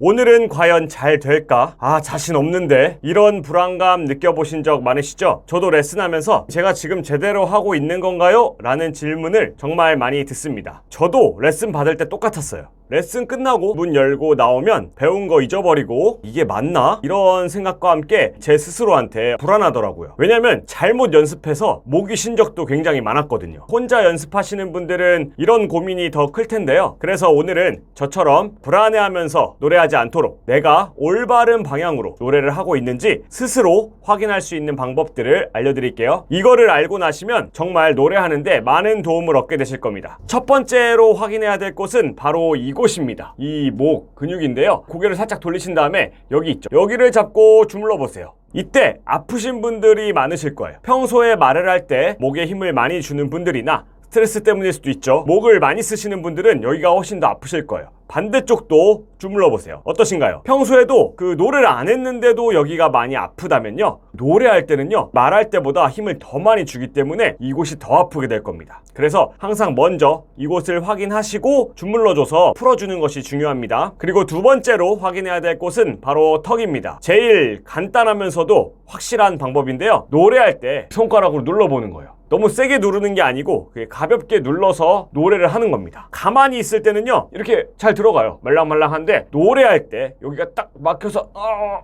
오늘은 과연 잘 될까? 자신 없는데. 이런 불안감 느껴보신 적 많으시죠? 저도 레슨하면서 제가 지금 제대로 하고 있는 건가요? 라는 질문을 정말 많이 듣습니다. 저도 레슨 받을 때 똑같았어요. 레슨 끝나고 문 열고 나오면 배운 거 잊어버리고 이게 맞나? 이런 생각과 함께 제 스스로한테 불안하더라고요. 왜냐면 잘못 연습해서 목이 쉰 적도 굉장히 많았거든요. 혼자 연습하시는 분들은 이런 고민이 더 클 텐데요. 그래서 오늘은 저처럼 불안해하면서 노래하지 않도록 내가 올바른 방향으로 노래를 하고 있는지 스스로 확인할 수 있는 방법들을 알려드릴게요. 이거를 알고 나시면 정말 노래하는데 많은 도움을 얻게 되실 겁니다. 첫 번째로 확인해야 될 곳은 바로 이곳입니다. 이 목 근육인데요. 고개를 살짝 돌리신 다음에 여기 있죠. 여기를 잡고 주물러 보세요. 이때 아프신 분들이 많으실 거예요. 평소에 말을 할 때 목에 힘을 많이 주는 분들이나 스트레스 때문일 수도 있죠. 목을 많이 쓰시는 분들은 여기가 훨씬 더 아프실 거예요. 반대쪽도 주물러 보세요. 어떠신가요? 평소에도 노래를 안 했는데도 여기가 많이 아프다면요, 노래할 때는요 말할 때보다 힘을 더 많이 주기 때문에 이곳이 더 아프게 될 겁니다. 그래서 항상 먼저 이곳을 확인하시고 주물러줘서 풀어주는 것이 중요합니다. 그리고 두 번째로 확인해야 될 곳은 바로 턱입니다. 제일 간단하면서도 확실한 방법인데요, 노래할 때 손가락으로 눌러보는 거예요. 너무 세게 누르는 게 아니고 가볍게 눌러서 노래를 하는 겁니다. 가만히 있을 때는요 이렇게 잘 들어가요. 말랑말랑한데 노래할 때 여기가 딱 막혀서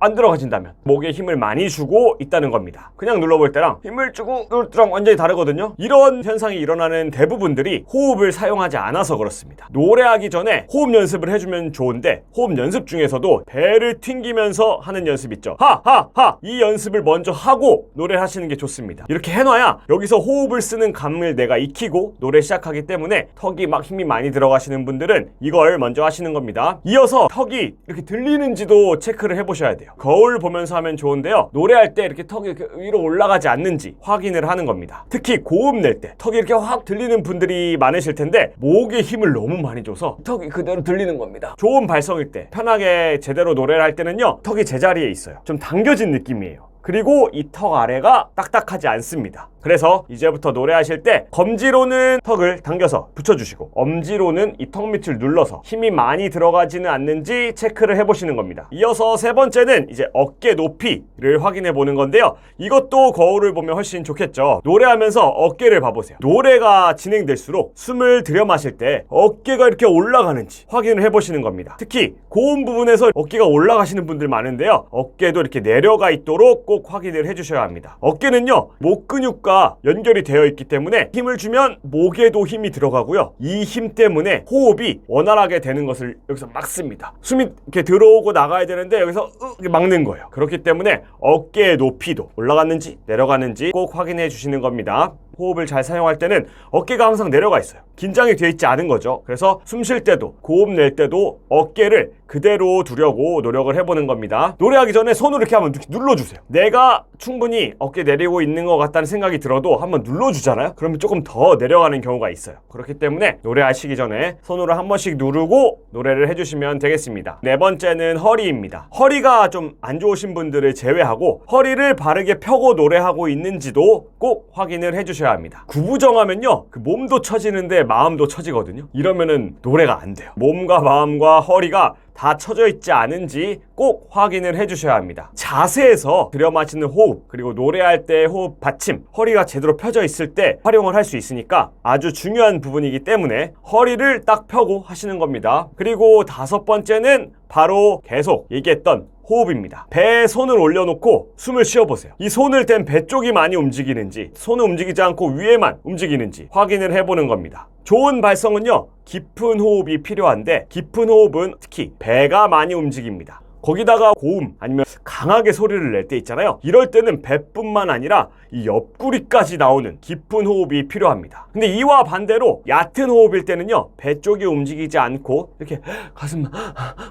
안 들어가진다면 목에 힘을 많이 주고 있다는 겁니다. 그냥 눌러볼 때랑 힘을 주고 누를 때랑 완전히 다르거든요. 이런 현상이 일어나는 대부분들이 호흡을 사용하지 않아서 그렇습니다. 노래하기 전에 호흡 연습을 해주면 좋은데, 호흡 연습 중에서도 배를 튕기면서 하는 연습 있죠. 하하하, 이 연습을 먼저 하고 노래를 하시는 게 좋습니다. 이렇게 해놔야 여기서 호흡을 쓰는 감을 내가 익히고 노래 시작하기 때문에 턱이 막 힘이 많이 들어가시는 분들은 이걸 먼저 하시는 겁니다. 이어서 턱이 이렇게 들리는지도 체크를 해보셔야 돼요. 거울 보면서 하면 좋은데요, 노래할 때 이렇게 턱이 이렇게 위로 올라가지 않는지 확인을 하는 겁니다. 특히 고음 낼 때 턱이 이렇게 확 들리는 분들이 많으실 텐데 목에 힘을 너무 많이 줘서 턱이 그대로 들리는 겁니다. 좋은 발성일 때, 편하게 제대로 노래를 할 때는요 턱이 제자리에 있어요. 좀 당겨진 느낌이에요. 그리고 이 턱 아래가 딱딱하지 않습니다. 그래서 이제부터 노래하실 때 검지로는 턱을 당겨서 붙여주시고 엄지로는 이 턱 밑을 눌러서 힘이 많이 들어가지는 않는지 체크를 해보시는 겁니다. 이어서 세 번째는 이제 어깨 높이를 확인해 보는 건데요, 이것도 거울을 보면 훨씬 좋겠죠. 노래하면서 어깨를 봐보세요. 노래가 진행될수록 숨을 들여 마실 때 어깨가 이렇게 올라가는지 확인을 해보시는 겁니다. 특히 고음 부분에서 어깨가 올라가시는 분들 많은데요, 어깨도 이렇게 내려가 있도록 꼭 확인을 해주셔야 합니다. 어깨는요 목 근육과 연결이 되어 있기 때문에 힘을 주면 목에도 힘이 들어가고요, 이 힘 때문에 호흡이 원활하게 되는 것을 여기서 막습니다. 숨이 이렇게 들어오고 나가야 되는데 여기서 막는 거예요. 그렇기 때문에 어깨의 높이도 올라갔는지 내려가는지 꼭 확인해 주시는 겁니다. 호흡을 잘 사용할 때는 어깨가 항상 내려가 있어요. 긴장이 되어 있지 않은 거죠. 그래서 숨 쉴 때도 고음 낼 때도 어깨를 그대로 두려고 노력을 해보는 겁니다. 노래하기 전에 손으로 이렇게 한번 눌러주세요. 내가 충분히 어깨 내리고 있는 것 같다는 생각이 들어도 한번 눌러주잖아요. 그러면 조금 더 내려가는 경우가 있어요. 그렇기 때문에 노래하시기 전에 손으로 한 번씩 누르고 노래를 해주시면 되겠습니다. 네 번째는 허리입니다. 허리가 좀 안 좋으신 분들을 제외하고 허리를 바르게 펴고 노래하고 있는지도 꼭 확인을 해주셔야 합니다. 구부정하면요 몸도 처지는데 마음도 처지거든요. 이러면은 노래가 안 돼요. 몸과 마음과 허리가 다 쳐져 있지 않은지 꼭 확인을 해주셔야 합니다. 자세에서 들여마시는 호흡, 그리고 노래할 때 호흡 받침, 허리가 제대로 펴져 있을 때 활용을 할 수 있으니까 아주 중요한 부분이기 때문에 허리를 딱 펴고 하시는 겁니다. 그리고 다섯 번째는 바로 계속 얘기했던 호흡입니다. 배에 손을 올려놓고 숨을 쉬어보세요. 이 손을 댄 배 쪽이 많이 움직이는지, 손은 움직이지 않고 위에만 움직이는지 확인을 해보는 겁니다. 좋은 발성은요 깊은 호흡이 필요한데, 깊은 호흡은 특히 배가 많이 움직입니다. 거기다가 고음 아니면 강하게 소리를 낼 때 있잖아요. 이럴 때는 배뿐만 아니라 이 옆구리까지 나오는 깊은 호흡이 필요합니다. 근데 이와 반대로 얕은 호흡일 때는요 배 쪽이 움직이지 않고 이렇게 가슴만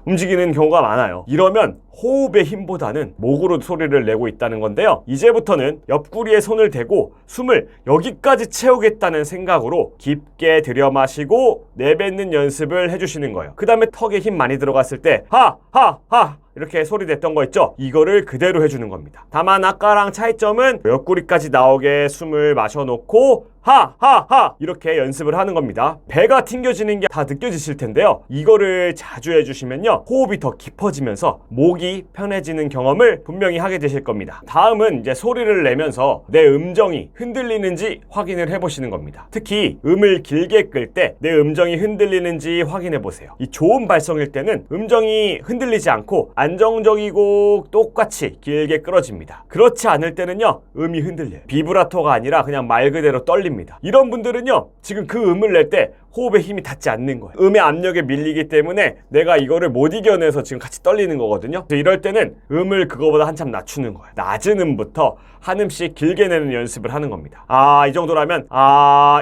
움직이는 경우가 많아요. 이러면 호흡의 힘보다는 목으로 소리를 내고 있다는 건데요, 이제부터는 옆구리에 손을 대고 숨을 여기까지 채우겠다는 생각으로 깊게 들여 마시고 내뱉는 연습을 해주시는 거예요. 그 다음에 턱에 힘 많이 들어갔을 때 하하하 이렇게 소리 냈던 거 있죠? 이거를 그대로 해주는 겁니다. 다만 아까랑 차이점은 옆구리까지 나오게 숨을 마셔놓고 하하하 이렇게 연습을 하는 겁니다. 배가 튕겨지는 게 다 느껴지실 텐데요. 이거를 자주 해주시면요, 호흡이 더 깊어지면서 목이 편해지는 경험을 분명히 하게 되실 겁니다. 다음은 이제 소리를 내면서 내 음정이 흔들리는지 확인을 해보시는 겁니다. 특히 음을 길게 끌 때 내 음정이 흔들리는지 확인해 보세요. 이 좋은 발성일 때는 음정이 흔들리지 않고 안정적이고 똑같이 길게 끌어집니다. 그렇지 않을 때는요, 음이 흔들려요. 비브라토가 아니라 그냥 말 그대로 떨립니다. 이런 분들은요, 지금 그 음을 낼 때 호흡에 힘이 닿지 않는 거예요. 음의 압력에 밀리기 때문에 내가 이거를 못 이겨내서 지금 같이 떨리는 거거든요. 이럴 때는 음을 그거보다 한참 낮추는 거예요. 낮은 음부터 한 음씩 길게 내는 연습을 하는 겁니다. 이 정도라면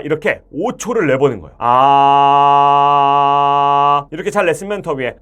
이렇게 5초를 내보는 거예요. 이렇게 잘 냈으면 더 위에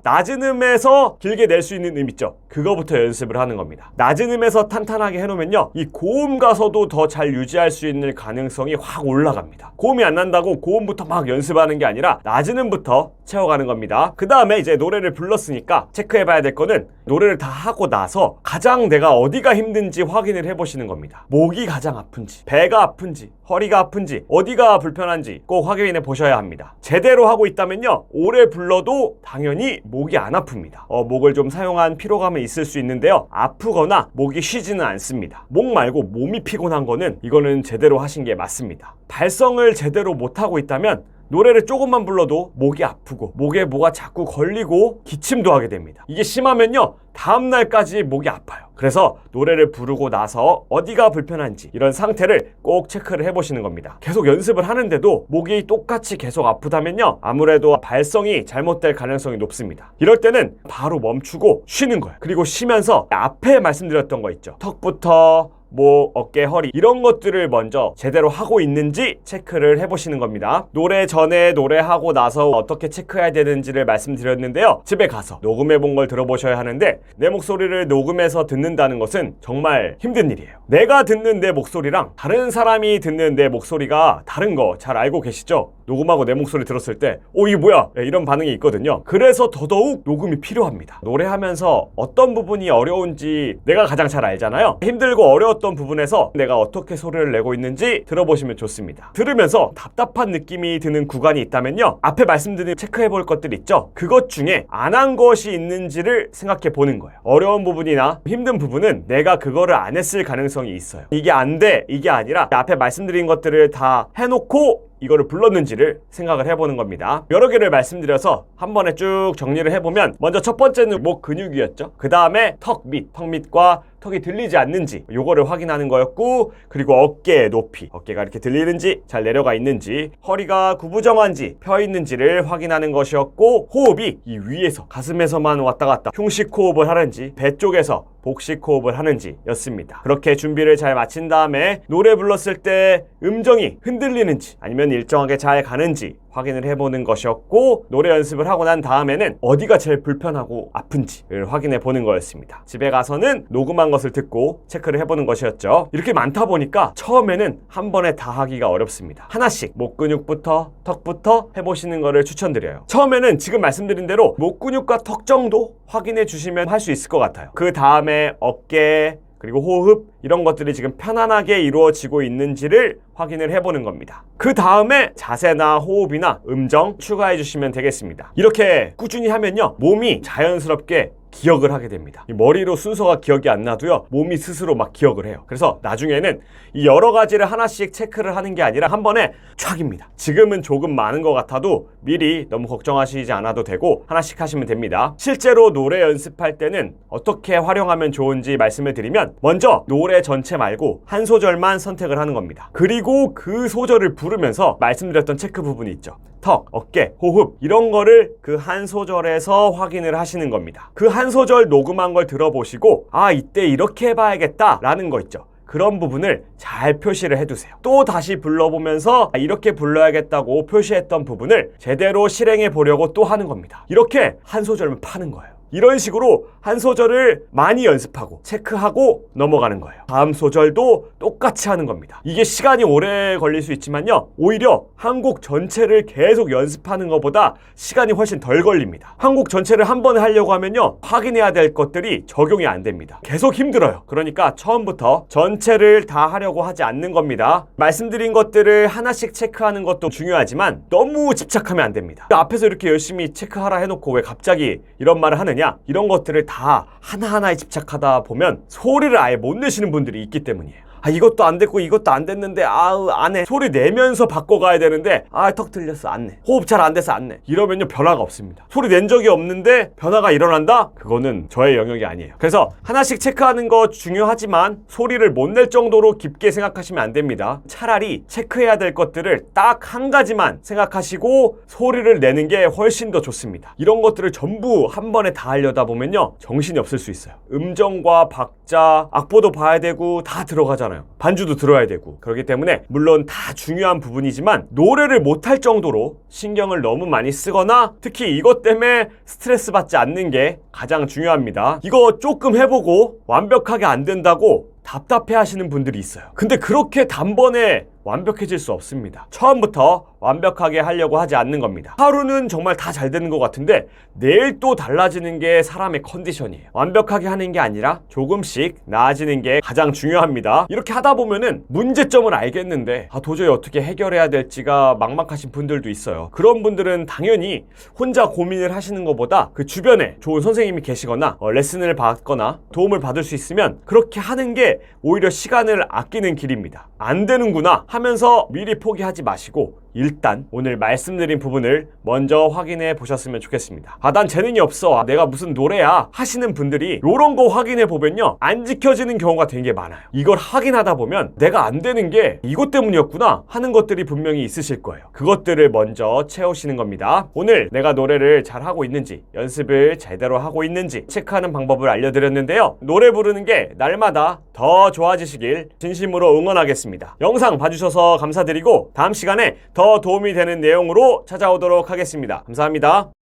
낮은 음에서 길게 낼 수 있는 음 있죠? 그거부터 연습을 하는 겁니다. 낮은 음에서 탄탄하게 해놓으면요, 이 고음 가서도 더 잘 유지할 수 있는 가능성이 확 올라갑니다. 고음이 안 난다고 고음부터 막 연습하는 게 아니라 낮은 음부터 채워가는 겁니다. 그 다음에 이제 노래를 불렀으니까 체크해봐야 될 거는 노래를 다 하고 나서 가장 내가 어디가 힘든지 확인을 해보시는 겁니다. 목이 가장 아픈지, 배가 아픈지, 허리가 아픈지, 어디가 불편한지 꼭 확인해 보셔야 합니다. 제대로 하고 있다면요, 오래 불러도 당연히 목이 안 아픕니다. 목을 좀 사용한 피로감이 있을 수 있는데요, 아프거나 목이 쉬지는 않습니다. 목 말고 몸이 피곤한 거는 이거는 제대로 하신 게 맞습니다. 발성을 제대로 못하고 있다면 노래를 조금만 불러도 목이 아프고 목에 뭐가 자꾸 걸리고 기침도 하게 됩니다. 이게 심하면요, 다음날까지 목이 아파요. 그래서 노래를 부르고 나서 어디가 불편한지 이런 상태를 꼭 체크를 해보시는 겁니다. 계속 연습을 하는데도 목이 똑같이 계속 아프다면요, 아무래도 발성이 잘못될 가능성이 높습니다. 이럴 때는 바로 멈추고 쉬는 거예요. 그리고 쉬면서 앞에 말씀드렸던 거 있죠, 턱부터 목, 어깨, 허리 이런 것들을 먼저 제대로 하고 있는지 체크를 해보시는 겁니다. 노래 전에 노래하고 나서 어떻게 체크해야 되는지를 말씀드렸는데요, 집에 가서 녹음해본 걸 들어보셔야 하는데, 내 목소리를 녹음해서 듣는다는 것은 정말 힘든 일이에요. 내가 듣는 내 목소리랑 다른 사람이 듣는 내 목소리가 다른 거 잘 알고 계시죠? 녹음하고 내 목소리 들었을 때 이게 뭐야? 이런 반응이 있거든요. 그래서 더더욱 녹음이 필요합니다. 노래하면서 어떤 부분이 어려운지 내가 가장 잘 알잖아요. 힘들고 어려웠던 부분에서 내가 어떻게 소리를 내고 있는지 들어보시면 좋습니다. 들으면서 답답한 느낌이 드는 구간이 있다면요, 앞에 말씀드린 체크해 볼 것들 있죠? 그것 중에 안 한 것이 있는지를 생각해 보는 거예요. 어려운 부분이나 힘든 부분은 내가 그거를 안 했을 가능성이 있어요. 이게 안 돼, 이게 아니라 앞에 말씀드린 것들을 다 해놓고 이거를 불렀는지를 생각을 해보는 겁니다. 여러 개를 말씀드려서 한 번에 쭉 정리를 해보면, 먼저 첫 번째는 목 근육이었죠. 그 다음에 턱 밑과 턱이 들리지 않는지 요거를 확인하는 거였고, 그리고 어깨의 높이, 어깨가 이렇게 들리는지 잘 내려가 있는지, 허리가 구부정한지 펴 있는지를 확인하는 것이었고, 호흡이 이 위에서 가슴에서만 왔다 갔다 흉식 호흡을 하는지 배 쪽에서 복식 호흡을 하는지 였습니다. 그렇게 준비를 잘 마친 다음에 노래 불렀을 때 음정이 흔들리는지 아니면 일정하게 잘 가는지 확인을 해보는 것이었고, 노래 연습을 하고 난 다음에는 어디가 제일 불편하고 아픈지를 확인해 보는 거였습니다. 집에 가서는 녹음한 것을 듣고 체크를 해보는 것이었죠. 이렇게 많다 보니까 처음에는 한 번에 다 하기가 어렵습니다. 하나씩 목 근육부터 턱부터 해보시는 거를 추천드려요. 처음에는 지금 말씀드린 대로 목 근육과 턱 정도 확인해 주시면 할 수 있을 것 같아요. 그 다음에 어깨, 그리고 호흡 이런 것들이 지금 편안하게 이루어지고 있는지를 확인을 해보는 겁니다. 그 다음에 자세나 호흡이나 음정 추가해 주시면 되겠습니다. 이렇게 꾸준히 하면요, 몸이 자연스럽게 기억을 하게 됩니다. 이 머리로 순서가 기억이 안 나도요, 몸이 스스로 막 기억을 해요. 그래서 나중에는 이 여러 가지를 하나씩 체크를 하는 게 아니라 한 번에 촥입니다. 지금은 조금 많은 것 같아도 미리 너무 걱정하시지 않아도 되고 하나씩 하시면 됩니다. 실제로 노래 연습할 때는 어떻게 활용하면 좋은지 말씀을 드리면, 먼저 노래 전체 말고 한 소절만 선택을 하는 겁니다. 그리고 그 소절을 부르면서 말씀드렸던 체크 부분이 있죠. 턱, 어깨, 호흡 이런 거를 그 한 소절에서 확인을 하시는 겁니다. 그 한 소절 녹음한 걸 들어보시고 이때 이렇게 해봐야겠다 라는 거 있죠. 그런 부분을 잘 표시를 해두세요. 또 다시 불러보면서 이렇게 불러야겠다고 표시했던 부분을 제대로 실행해 보려고 또 하는 겁니다. 이렇게 한 소절만 파는 거예요. 이런 식으로 한 소절을 많이 연습하고 체크하고 넘어가는 거예요. 다음 소절도 똑같이 하는 겁니다. 이게 시간이 오래 걸릴 수 있지만요, 오히려 한 곡 전체를 계속 연습하는 것보다 시간이 훨씬 덜 걸립니다. 한 곡 전체를 한 번에 하려고 하면요, 확인해야 될 것들이 적용이 안 됩니다. 계속 힘들어요. 그러니까 처음부터 전체를 다 하려고 하지 않는 겁니다. 말씀드린 것들을 하나씩 체크하는 것도 중요하지만 너무 집착하면 안 됩니다. 앞에서 이렇게 열심히 체크하라 해놓고 왜 갑자기 이런 말을 하느냐? 이런 것들을 다 하나하나에 집착하다 보면 소리를 아예 못 내시는 분들이 있기 때문이에요. 이것도 안 됐고 이것도 안 됐는데 안 해. 소리 내면서 바꿔가야 되는데 턱 틀렸어, 안 내. 호흡 잘 안 돼서 안 내. 이러면요, 변화가 없습니다. 소리 낸 적이 없는데 변화가 일어난다? 그거는 저의 영역이 아니에요. 그래서 하나씩 체크하는 거 중요하지만 소리를 못 낼 정도로 깊게 생각하시면 안 됩니다. 차라리 체크해야 될 것들을 딱 한 가지만 생각하시고 소리를 내는 게 훨씬 더 좋습니다. 이런 것들을 전부 한 번에 다 하려다 보면요, 정신이 없을 수 있어요. 음정과 박자, 악보도 봐야 되고 다 들어가잖아요. 반주도 들어야 되고. 그렇기 때문에 물론 다 중요한 부분이지만 노래를 못할 정도로 신경을 너무 많이 쓰거나 특히 이것 때문에 스트레스 받지 않는 게 가장 중요합니다. 이거 조금 해보고 완벽하게 안 된다고 답답해 하시는 분들이 있어요. 근데 그렇게 단번에 완벽해질 수 없습니다. 처음부터 완벽하게 하려고 하지 않는 겁니다. 하루는 정말 다 잘 되는 것 같은데 내일 또 달라지는 게 사람의 컨디션이에요. 완벽하게 하는 게 아니라 조금씩 나아지는 게 가장 중요합니다. 이렇게 하다 보면은 문제점을 알겠는데 도저히 어떻게 해결해야 될지가 막막하신 분들도 있어요. 그런 분들은 당연히 혼자 고민을 하시는 것보다 그 주변에 좋은 선생님이 계시거나 레슨을 받거나 도움을 받을 수 있으면 그렇게 하는 게 오히려 시간을 아끼는 길입니다. 안 되는구나 하면서 미리 포기하지 마시고 일단 오늘 말씀드린 부분을 먼저 확인해 보셨으면 좋겠습니다. 난 재능이 없어, 내가 무슨 노래야 하시는 분들이 이런 거 확인해 보면요, 안 지켜지는 경우가 되게 많아요. 이걸 확인하다 보면 내가 안 되는 게 이것 때문이었구나 하는 것들이 분명히 있으실 거예요. 그것들을 먼저 채우시는 겁니다. 오늘 내가 노래를 잘 하고 있는지, 연습을 제대로 하고 있는지 체크하는 방법을 알려드렸는데요, 노래 부르는 게 날마다 더 좋아지시길 진심으로 응원하겠습니다. 영상 봐주셔서 감사드리고 다음 시간에 더 도움이 되는 내용으로 찾아오도록 하겠습니다. 감사합니다.